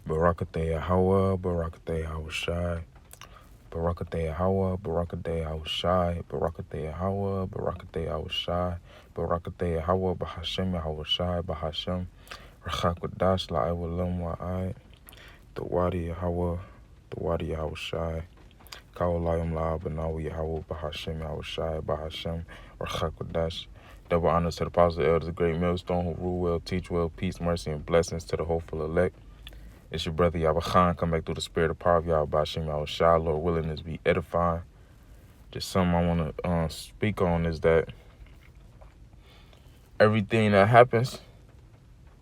Barakateh Yahweh, Barakateh Yahushai. Barakateh Yahweh, Barakateh Yahushai. Barakateh Yahweh, Barakateh Yahushai. Barakateh Yahweh, Bahashem Yahushai, Bahashem. Rachakodash La'ewalam Wa'ai. Dawadi Yahweh, Dawadi Yahushai. Kawalayim La'abanawi Yahweh, Bahashem Yahushai, Bahashem. Rachakodash. Double honors to the apostles, the elders, the great millstone who rule well, teach well, peace, mercy, and blessings to the hopeful elect. It's your brother Yahweh Khan, come back through the spirit of power of Yahweh Bashim Yahweh Shai. Lord willing, this be edifying. Just something I want to speak on is that everything that happens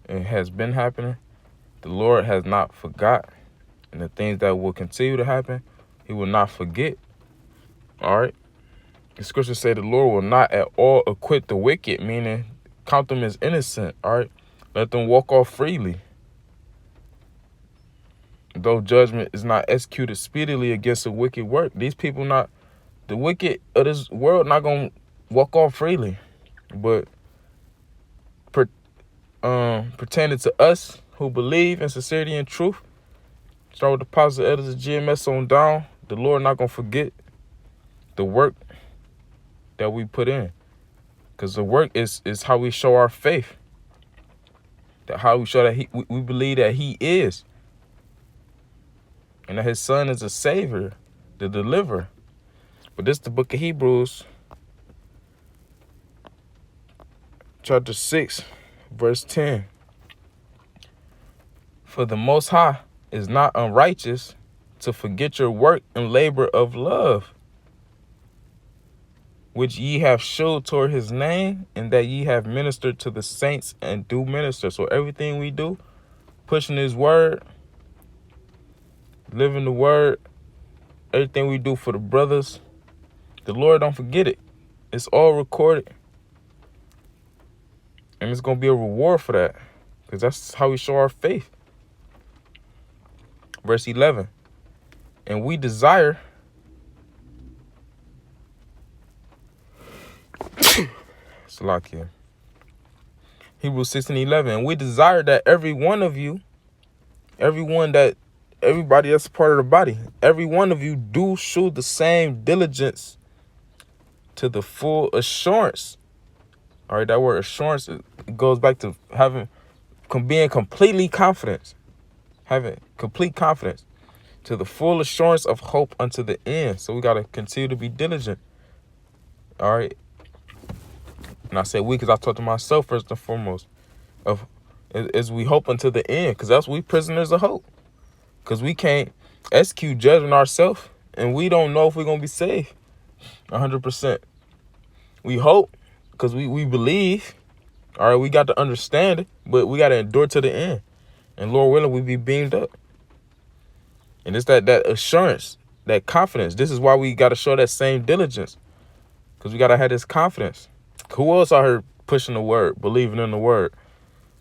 and has been happening, the Lord has not forgot. And the things that will continue to happen, he will not forget. All right? The scriptures say the Lord will not at all acquit the wicked, meaning count them as innocent. All right? Let them walk off freely. Though judgment is not executed speedily against a wicked work, these people not, the wicked of this world not going to walk off freely. But pertaining to us who believe in sincerity and truth, start with the positive elders of GMS on down, the Lord not going to forget the work that we put in. Because the work is how we show our faith. That how we show that we believe that he is. And that his son is a savior, the deliverer. But this is the book of Hebrews, chapter 6, verse 10. For the Most High is not unrighteous to forget your work and labor of love, which ye have showed toward his name, and that ye have ministered to the saints and do minister. So everything we do, pushing his word, living the word, everything we do for the brothers, the Lord don't forget it. It's all recorded. And it's going to be a reward for that. Because that's how we show our faith. Verse 11. And we desire Salakia. Hebrews 6:11. And we desire that every one of you, everybody that's a part of the body, every one of you do show the same diligence to the full assurance. All right, that word assurance, it goes back to being completely confident, having complete confidence to the full assurance of hope unto the end. So we got to continue to be diligent. All right. And I say we because I talk to myself first and foremost of as we hope unto the end, because that's we prisoners of hope. Because we can't execute judgment ourselves, and we don't know if we're going to be saved 100%. We hope because we believe. All right, we got to understand it, but we got to endure to the end. And Lord willing, we be beamed up. And it's that assurance, that confidence. This is why we got to show that same diligence, because we got to have this confidence. Who else out here pushing the word, believing in the word?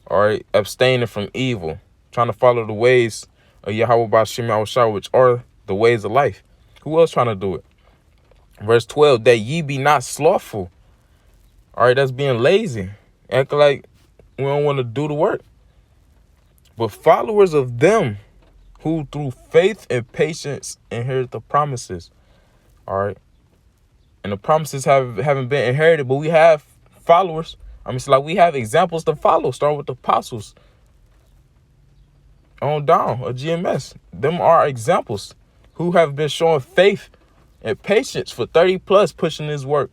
All right, abstaining from evil, trying to follow the ways of Yahweh Bashim Yahushua, which are the ways of life. Who else trying to do it? Verse 12, that ye be not slothful. All right, that's being lazy. Act like we don't want to do the work. But followers of them who through faith and patience inherit the promises. All right. And the promises haven't been inherited, but we have followers. I mean, it's like we have examples to follow, starting with the apostles on down, or GMS. Them are examples who have been showing faith and patience for 30 plus pushing his work.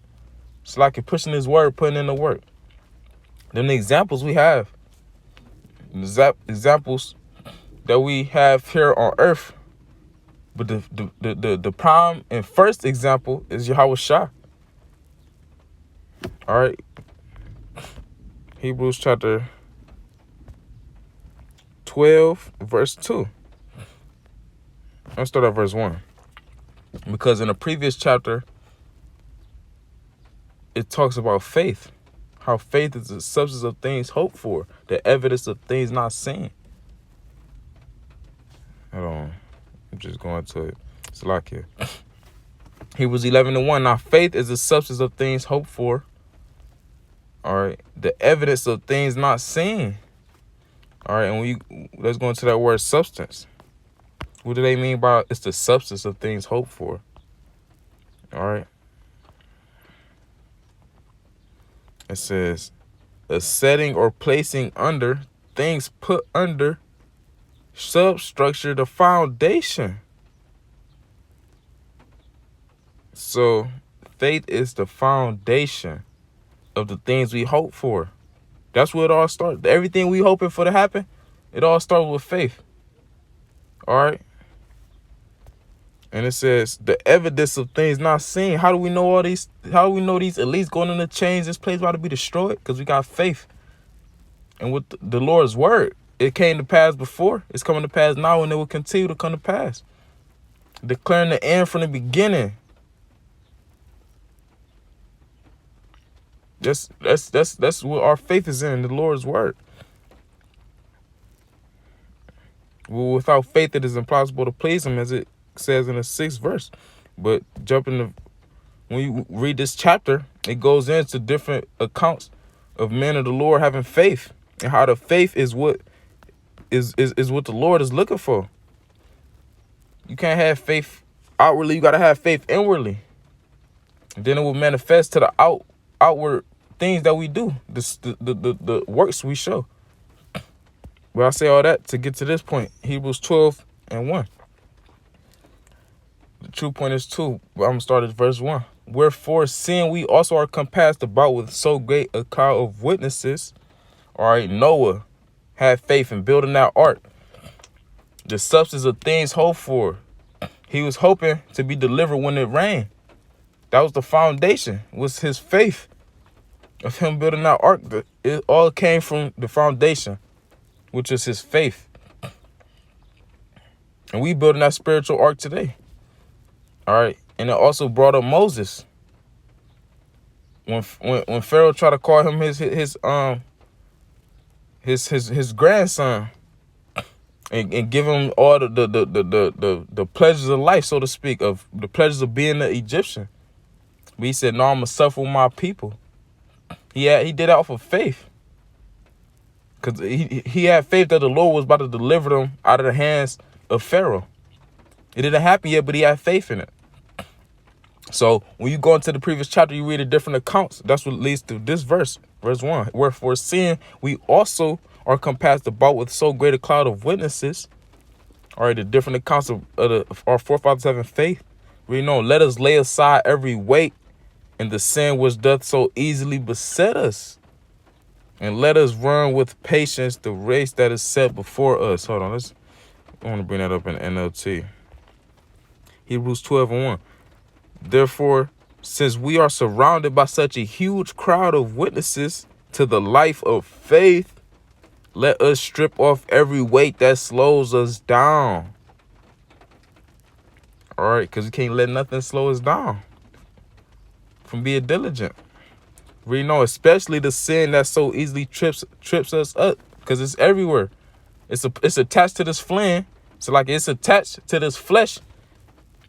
It's like pushing his word, putting in the work. Then the examples we have, examples that we have here on earth. But the prime and first example is Yahweh Shai. All right. Hebrews chapter 12, verse 2. Let's start at verse 1. Because in the previous chapter, it talks about faith. How faith is the substance of things hoped for, the evidence of things not seen. Hold on. I'm just going to it. It's like here. Hebrews 11:1. Now faith is the substance of things hoped for. All right. The evidence of things not seen. All right. And let's go into that word substance. What do they mean by it's the substance of things hoped for? All right. It says a setting or placing under, things put under, substructure, the foundation. So faith is the foundation of the things we hope for. That's where it all starts. Everything we hoping for to happen, it all starts with faith. All right. And it says the evidence of things not seen. How do we know all these? How do we know these elites going in to change this place about to be destroyed? Because we got faith. And with the Lord's word, it came to pass before. It's coming to pass now, and it will continue to come to pass. Declaring the end from the beginning. That's what our faith is in, the Lord's word. Well, without faith, it is impossible to please him, as it says in the 6th verse. But when you read this chapter, it goes into different accounts of men of the Lord having faith, and how the faith is what is what the Lord is looking for. You can't have faith outwardly, you gotta have faith inwardly. And then it will manifest to the outward things that we do, the works we show. But I say all that to get to this point. Hebrews 12:1. The true point is 2. But I'm going to start at verse 1. Wherefore, seeing we also are compassed about with so great a cloud of witnesses. All right, Noah had faith in building that ark. The substance of things hoped for. He was hoping to be delivered when it rained. That was the foundation, was his faith of him building that ark. It all came from the foundation, which is his faith. And we building that spiritual ark today. All right. And it also brought up Moses. When Pharaoh tried to call him his grandson and give him all the pleasures of life, so to speak, of the pleasures of being an Egyptian. But he said, no, I'm gonna suffer with my people. He did that off of faith. Because he had faith that the Lord was about to deliver them out of the hands of Pharaoh. It didn't happen yet, but he had faith in it. So when you go into the previous chapter, you read the different accounts. That's what leads to this verse, verse 1. Wherefore, seeing we also are compassed about with so great a cloud of witnesses. All right, the different accounts of our forefathers having faith. We know, let us lay aside every weight and the sin which doth so easily beset us. And let us run with patience the race that is set before us. Hold on, I want to bring that up in NLT. Hebrews 12:1. Therefore, since we are surrounded by such a huge crowd of witnesses to the life of faith, let us strip off every weight that slows us down. All right, because we can't let nothing slow us down from being diligent. We know, especially the sin that so easily trips us up, because it's everywhere. It's attached to this flame. So like it's attached to this flesh.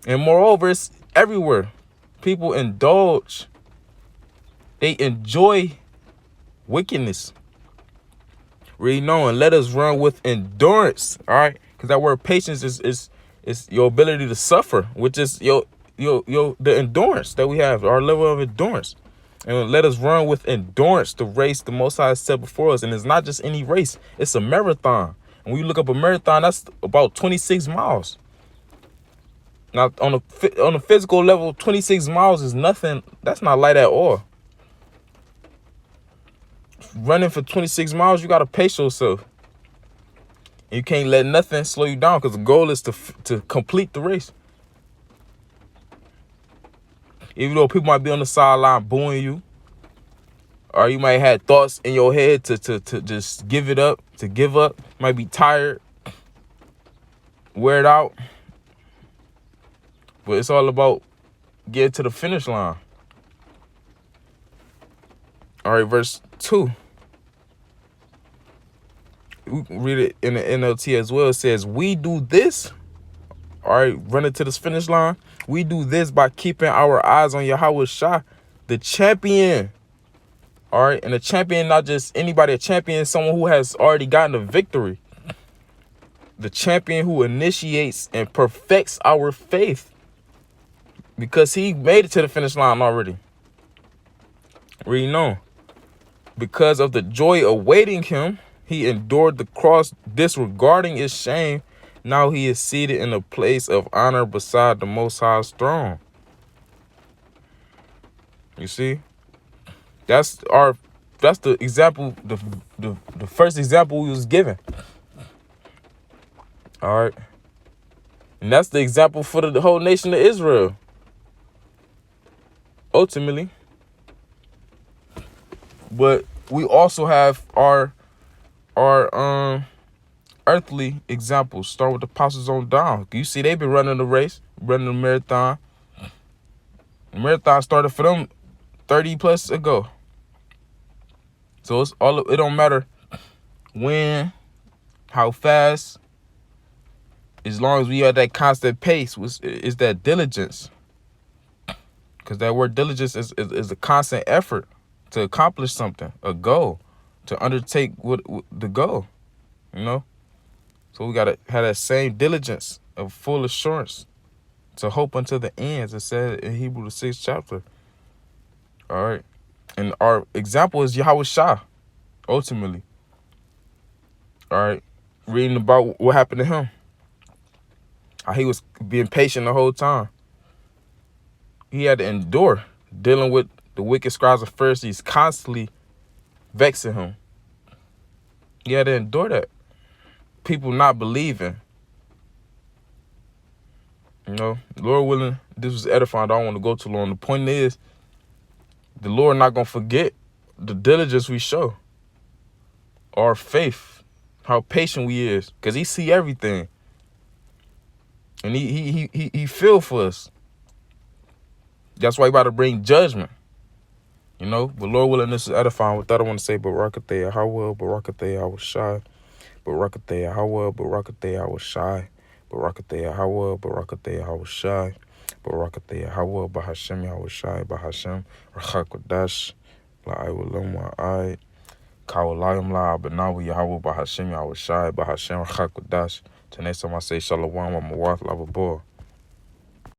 And moreover, it's everywhere. People indulge. They enjoy wickedness. Really know, and let us run with endurance. All right. Because that word patience is your ability to suffer, which is the endurance that we have, our level of endurance. And let us run with endurance the race the Most High has set before us. And it's not just any race. It's a marathon. And when you look up a marathon, that's about 26 miles. Now, on a physical level, 26 miles is nothing. That's not light at all. Running for 26 miles, you got to pace yourself. And you can't let nothing slow you down, because the goal is to complete the race. Even though people might be on the sideline booing you, or you might have thoughts in your head to just give it up, to give up. You might be tired, wear it out. But it's all about getting to the finish line. All right, verse 2. We can read it in the NLT as well. It says, we do this. All right, running to this finish line. We do this by keeping our eyes on Yahweh Shah, the champion. All right. And a champion, not just anybody, a champion is someone who has already gotten a victory. The champion who initiates and perfects our faith, because he made it to the finish line already. We know. Because of the joy awaiting him, he endured the cross, disregarding its shame. Now he is seated in a place of honor beside the Most High's throne. You see? That's the example, the first example we was given. All right. And that's the example for the whole nation of Israel. Ultimately. But we also have our earthly examples. Start with the apostles on down. You see, they been running the race, running the marathon. The marathon started for them 30 plus ago. So it don't matter when, how fast, as long as we at that constant pace, is that diligence. Because that word diligence is a constant effort to accomplish something, a goal, to undertake what the goal, you know? So we got to have that same diligence of full assurance to hope until the end, as it said in Hebrews the 6th chapter. All right. And our example is Yahweh Shah, ultimately. All right. Reading about what happened to him. How he was being patient the whole time. He had to endure dealing with the wicked scribes and Pharisees constantly vexing him. He had to endure that. People not believing. You know, Lord willing, this was edifying. I don't want to go too long. The point is, the Lord not going to forget the diligence we show. Our faith. How patient we is. Because he see everything. And he feel for us. That's why he about to bring judgment. You know, but Lord willing, this is edifying. With that, I want to say, Barakateh Yahweh, Barakateh Yahweh Shai, Barakateh Yahweh, Barakateh Yahweh Shai, Barakateh Yahweh, Barakateh Yahweh Shai, Barakateh Yahweh, Bahashem Yahweh Shai, Bahashem, Rachakodash, La'aywalam Wa'ai, Kawalayam La'abanawi Yahweh, Bahashem Yahweh Shai, Bahashem, Rachakodash. To next time I say Shalom, I'm a Wath Lavabor.